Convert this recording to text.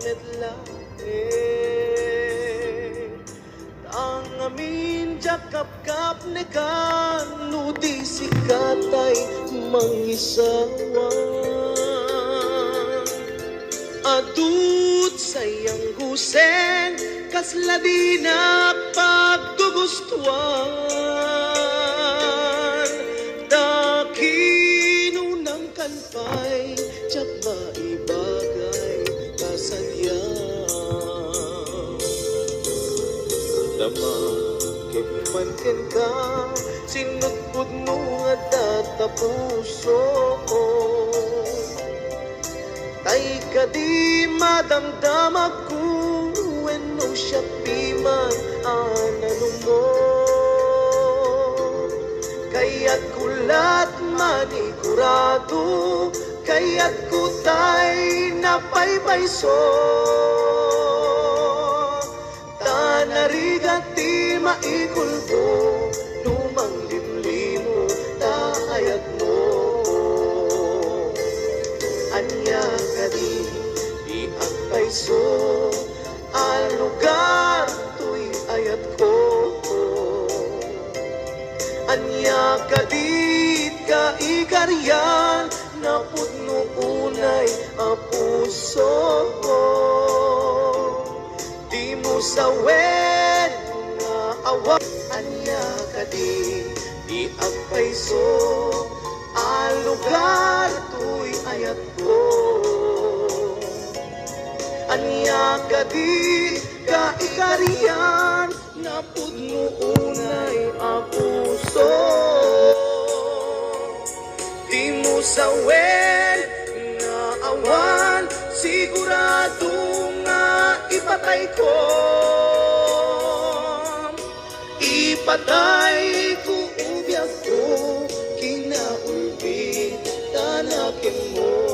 medlae ang amin jakap-kap nekan nudi sikatay mangisawan adut sayang gusen kasladinak paggugustuhan dakinunang kanpay tsak maibagay kasadyang dama kikmantin ka sinutpud mo nga tatapuso tay ka di madamdamag ko when no siya piman ananong mo kaya't kulat manigurado kaya't kutay napaypayso tanarigati maikulbo lumang limlimo taayat mo anya kadi di ang payso ang lugar to'y ayat ko anya kadit kaikaryan na pudno unay a puso ko di mo sawen nga awa anya kadi di ang payso ang lugar to'y ayat ko anya kadi kaikarian na pudno unay a puso di mo sawen nga awan sigurado nga ipatay ko ipatay ko ubyak ko kinaulbit tanakin mo